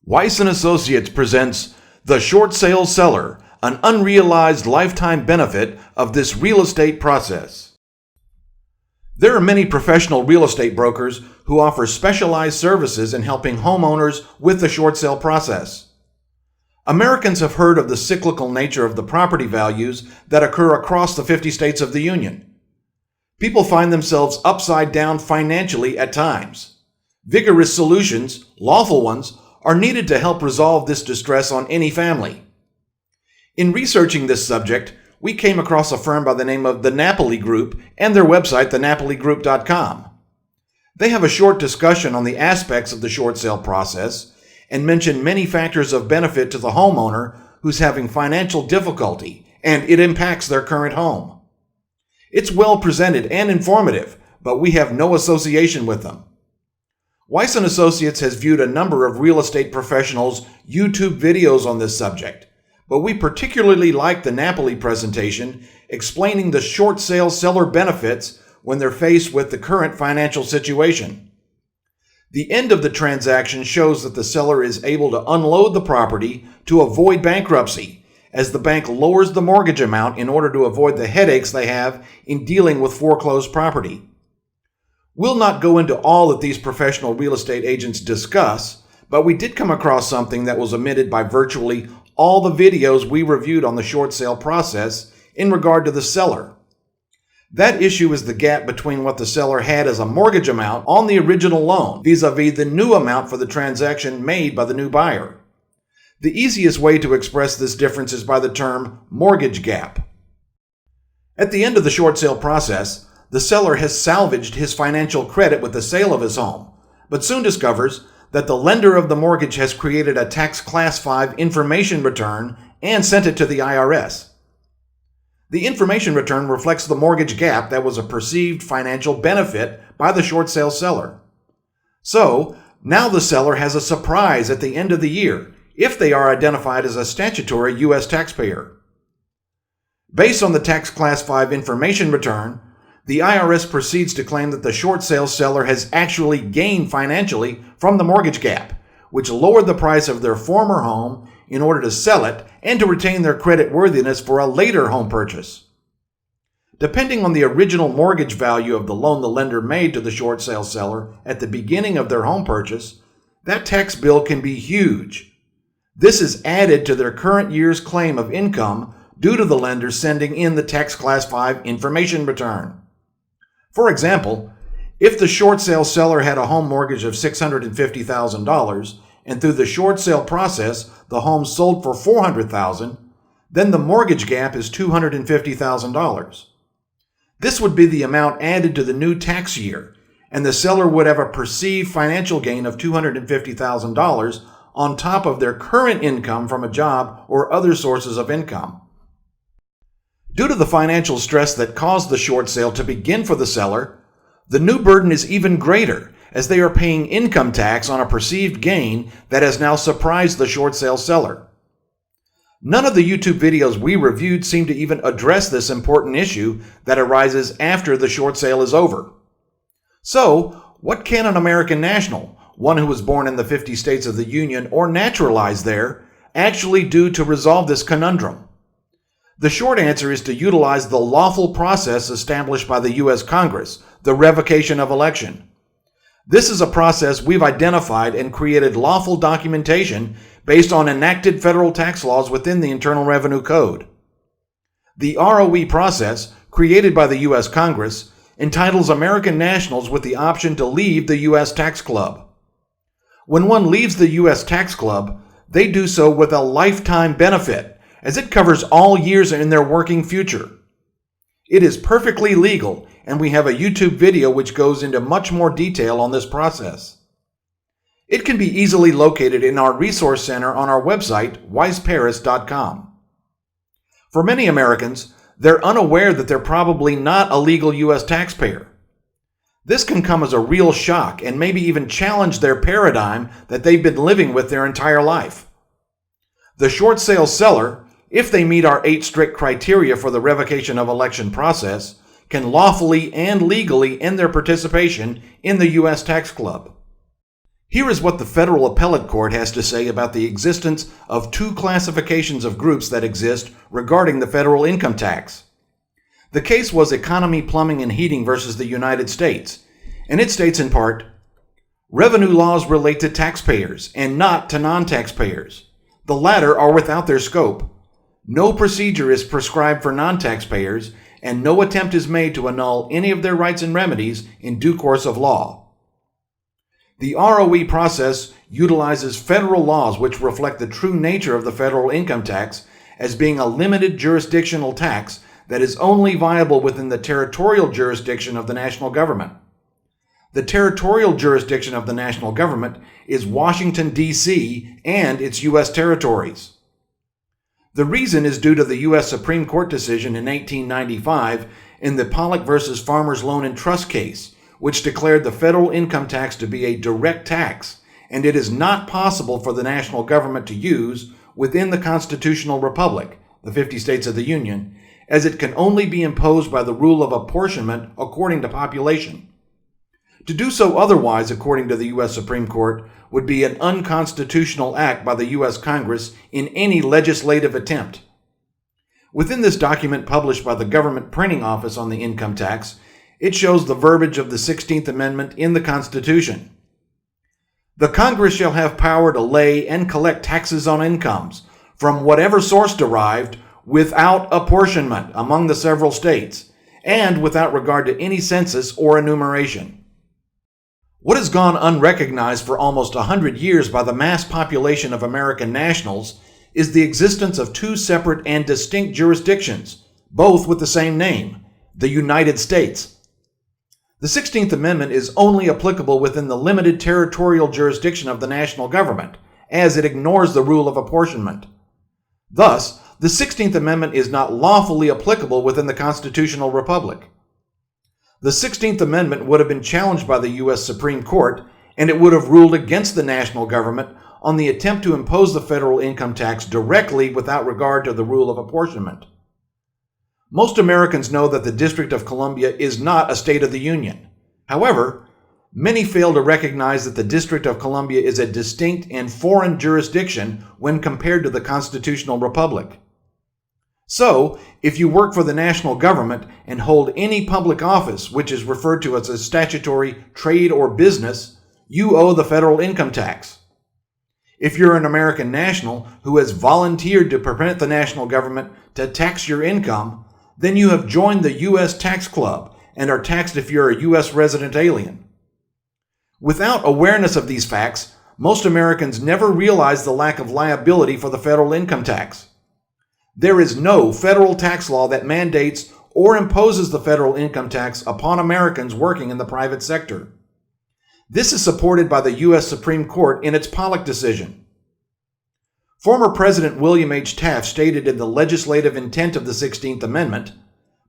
Weiss+Associates presents The Short Sale Seller, an unrealized lifetime benefit of this real estate process. There are many professional real estate brokers who offer specialized services in helping homeowners with the short sale process. Americans have heard of the cyclical nature of the property values that occur across the 50 states of the Union. People find themselves upside down financially at times. Vigorous solutions, lawful ones, are needed to help resolve this distress on any family. In researching this subject, we came across a firm by the name of the Napoli Group and their website, thenapoligroup.com. They have a short discussion on the aspects of the short sale process and mention many factors of benefit to the homeowner who's having financial difficulty and it impacts their current home. It's well presented and informative, but we have no association with them. Weiss+Associates has viewed a number of real estate professionals' YouTube videos on this subject, but we particularly like the Napoli presentation explaining the short sale seller benefits when they're faced with the current financial situation. The end of the transaction shows that the seller is able to unload the property to avoid bankruptcy, as the bank lowers the mortgage amount in order to avoid the headaches they have in dealing with foreclosed property. We'll not go into all that these professional real estate agents discuss, but we did come across something that was omitted by virtually all the videos we reviewed on the short sale process in regard to the seller. That issue is the gap between what the seller had as a mortgage amount on the original loan vis-a-vis the new amount for the transaction made by the new buyer. The easiest way to express this difference is by the term mortgage gap. At the end of the short sale process, the seller has salvaged his financial credit with the sale of his home, but soon discovers that the lender of the mortgage has created a tax class 5 information return and sent it to the IRS. The information return reflects the mortgage gap that was a perceived financial benefit by the short sale seller. So, now the seller has a surprise at the end of the year if they are identified as a statutory U.S. taxpayer. Based on the tax class 5 information return, the IRS proceeds to claim that the short sale seller has actually gained financially from the mortgage gap, which lowered the price of their former home in order to sell it and to retain their credit worthiness for a later home purchase. Depending on the original mortgage value of the loan the lender made to the short sale seller at the beginning of their home purchase, that tax bill can be huge. This is added to their current year's claim of income due to the lender sending in the tax class 5 information return. For example, if the short sale seller had a home mortgage of $650,000 and through the short sale process the home sold for $400,000, then the mortgage gap is $250,000. This would be the amount added to the new tax year, and the seller would have a perceived financial gain of $250,000 on top of their current income from a job or other sources of income. Due to the financial stress that caused the short sale to begin for the seller, the new burden is even greater as they are paying income tax on a perceived gain that has now surprised the short sale seller. None of the YouTube videos we reviewed seem to even address this important issue that arises after the short sale is over. So, what can an American national, one who was born in the 50 states of the Union or naturalized there, actually do to resolve this conundrum? The short answer is to utilize the lawful process established by the U.S. Congress, the revocation of election. This is a process we've identified and created lawful documentation based on enacted federal tax laws within the Internal Revenue Code. The ROE process, created by the U.S. Congress, entitles American nationals with the option to leave the U.S. tax club. When one leaves the U.S. tax club, they do so with a lifetime benefit, as it covers all years in their working future. It is perfectly legal, and we have a YouTube video which goes into much more detail on this process. It can be easily located in our resource center on our website, Weiss+Paris.com. For many Americans, they're unaware that they're probably not a legal U.S. taxpayer. This can come as a real shock and maybe even challenge their paradigm that they've been living with their entire life. The short sale seller, if they meet our 8 strict criteria for the revocation of election process, can lawfully and legally end their participation in the U.S. tax club. Here is what the Federal Appellate Court has to say about the existence of two classifications of groups that exist regarding the federal income tax. The case was Economy, Plumbing, and Heating versus the United States, and it states in part, revenue laws relate to taxpayers and not to non-taxpayers. The latter are without their scope. No procedure is prescribed for non-taxpayers, and no attempt is made to annul any of their rights and remedies in due course of law. The ROE process utilizes federal laws which reflect the true nature of the federal income tax as being a limited jurisdictional tax that is only viable within the territorial jurisdiction of the national government. The territorial jurisdiction of the national government is Washington, D.C. and its U.S. territories. The reason is due to the U.S. Supreme Court decision in 1895 in the Pollock versus Farmers Loan and Trust case, which declared the federal income tax to be a direct tax, and it is not possible for the national government to use within the constitutional republic, the 50 states of the Union, as it can only be imposed by the rule of apportionment according to population. To do so otherwise, according to the U.S. Supreme Court, would be an unconstitutional act by the U.S. Congress in any legislative attempt. Within this document published by the Government Printing Office on the income tax, it shows the verbiage of the 16th Amendment in the Constitution. The Congress shall have power to lay and collect taxes on incomes from whatever source derived without apportionment among the several states and without regard to any census or enumeration. What has gone unrecognized for almost 100 years by the mass population of American nationals is the existence of two separate and distinct jurisdictions, both with the same name, the United States. The 16th Amendment is only applicable within the limited territorial jurisdiction of the national government, as it ignores the rule of apportionment. Thus, the 16th Amendment is not lawfully applicable within the constitutional republic. The 16th Amendment would have been challenged by the U.S. Supreme Court, and it would have ruled against the national government on the attempt to impose the federal income tax directly without regard to the rule of apportionment. Most Americans know that the District of Columbia is not a state of the Union. However, many fail to recognize that the District of Columbia is a distinct and foreign jurisdiction when compared to the constitutional republic. So, if you work for the national government and hold any public office, which is referred to as a statutory trade or business, you owe the federal income tax. If you're an American national who has volunteered to permit the national government to tax your income, then you have joined the U.S. tax club and are taxed if you're a U.S. resident alien. Without awareness of these facts, most Americans never realize the lack of liability for the federal income tax. There is no federal tax law that mandates or imposes the federal income tax upon Americans working in the private sector. This is supported by the U.S. Supreme Court in its Pollock decision. Former President William H. Taft stated in the legislative intent of the 16th Amendment,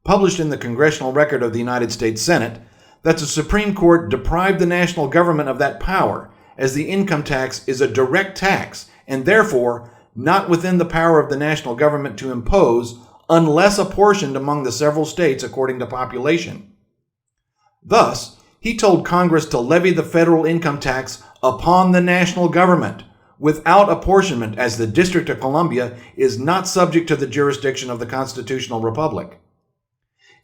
published in the Congressional Record of the United States Senate, that the Supreme Court deprived the national government of that power, as the income tax is a direct tax and therefore not within the power of the national government to impose unless apportioned among the several states according to population. Thus, he told Congress to levy the federal income tax upon the national government without apportionment, as the District of Columbia is not subject to the jurisdiction of the constitutional republic.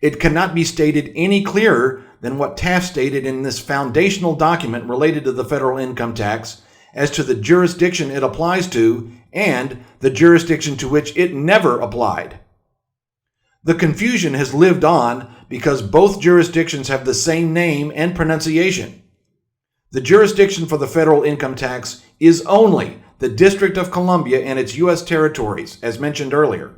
It cannot be stated any clearer than what Taft stated in this foundational document related to the federal income tax as to the jurisdiction it applies to and the jurisdiction to which it never applied. The confusion has lived on because both jurisdictions have the same name and pronunciation. The jurisdiction for the federal income tax is only the District of Columbia and its U.S. territories, as mentioned earlier.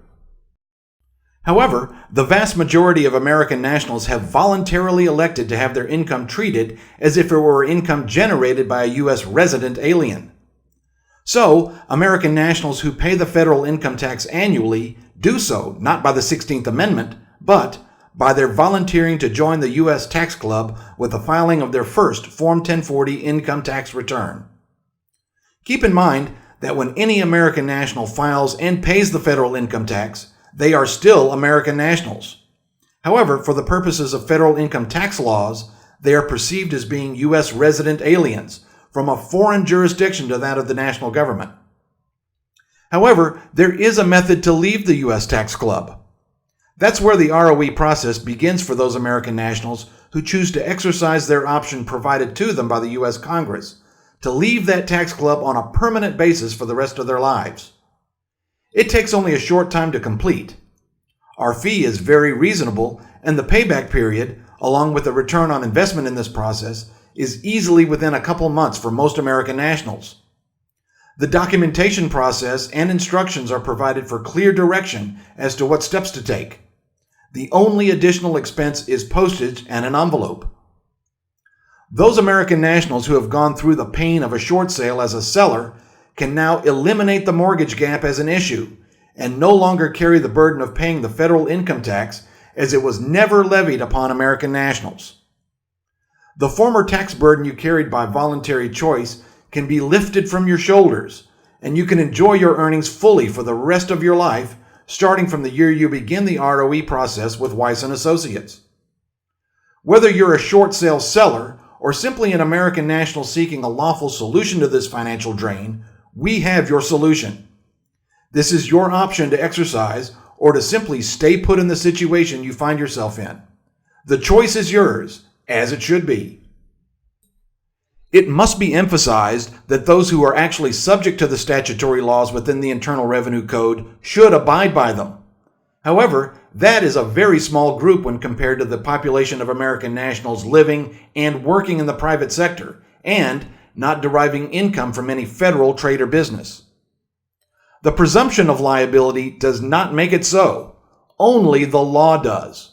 However, the vast majority of American nationals have voluntarily elected to have their income treated as if it were income generated by a U.S. resident alien. So, American nationals who pay the federal income tax annually do so not by the 16th Amendment, but by their volunteering to join the U.S. Tax Club with the filing of their first Form 1040 income tax return. Keep in mind that when any American national files and pays the federal income tax, they are still American nationals. However, for the purposes of federal income tax laws, they are perceived as being U.S. resident aliens, from a foreign jurisdiction to that of the national government. However, there is a method to leave the U.S. tax club. That's where the ROE process begins for those American nationals who choose to exercise their option provided to them by the U.S. Congress to leave that tax club on a permanent basis for the rest of their lives. It takes only a short time to complete. Our fee is very reasonable, and the payback period, along with the return on investment in this process, is easily within a couple months for most American nationals. The documentation process and instructions are provided for clear direction as to what steps to take. The only additional expense is postage and an envelope. Those American nationals who have gone through the pain of a short sale as a seller can now eliminate the mortgage gap as an issue and no longer carry the burden of paying the federal income tax, as it was never levied upon American nationals. The former tax burden you carried by voluntary choice can be lifted from your shoulders, and you can enjoy your earnings fully for the rest of your life, starting from the year you begin the ROE process with Weiss+Associates. Whether you're a short sale seller or simply an American national seeking a lawful solution to this financial drain, we have your solution. This is your option to exercise or to simply stay put in the situation you find yourself in. The choice is yours, as it should be. It must be emphasized that those who are actually subject to the statutory laws within the Internal Revenue Code should abide by them. However, that is a very small group when compared to the population of American nationals living and working in the private sector and not deriving income from any federal trade or business. The presumption of liability does not make it so. Only the law does.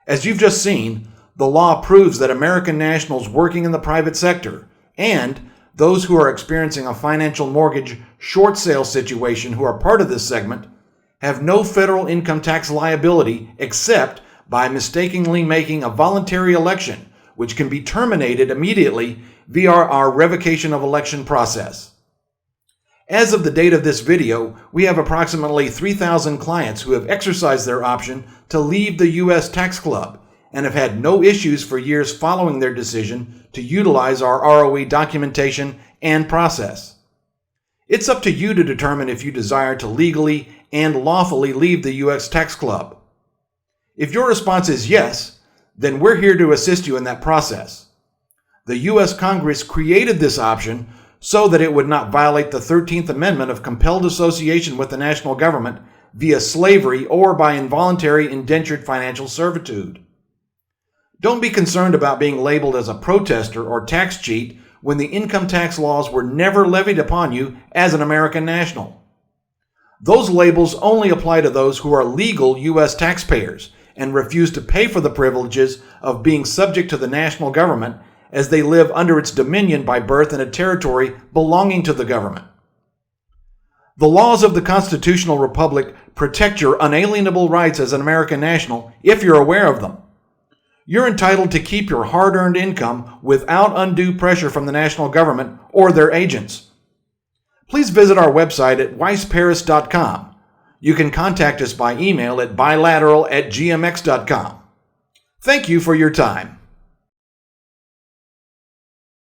As you've just seen, the law proves that American nationals working in the private sector and those who are experiencing a financial mortgage short sale situation who are part of this segment have no federal income tax liability except by mistakenly making a voluntary election, which can be terminated immediately via our revocation of election process. As of the date of this video, we have approximately 3,000 clients who have exercised their option to leave the U.S. tax club and have had no issues for years following their decision to utilize our ROE documentation and process. It's up to you to determine if you desire to legally and lawfully leave the U.S. tax club. If your response is yes, then we're here to assist you in that process. The U.S. Congress created this option so that it would not violate the 13th Amendment of compelled association with the national government via slavery or by involuntary indentured financial servitude. Don't be concerned about being labeled as a protester or tax cheat when the income tax laws were never levied upon you as an American national. Those labels only apply to those who are legal U.S. taxpayers and refuse to pay for the privileges of being subject to the national government as they live under its dominion by birth in a territory belonging to the government. The laws of the constitutional republic protect your unalienable rights as an American national if you're aware of them. You're entitled to keep your hard-earned income without undue pressure from the national government or their agents. Please visit our website at Weiss+Paris.com. You can contact us by email at bilateral@gmx.com. Thank you for your time.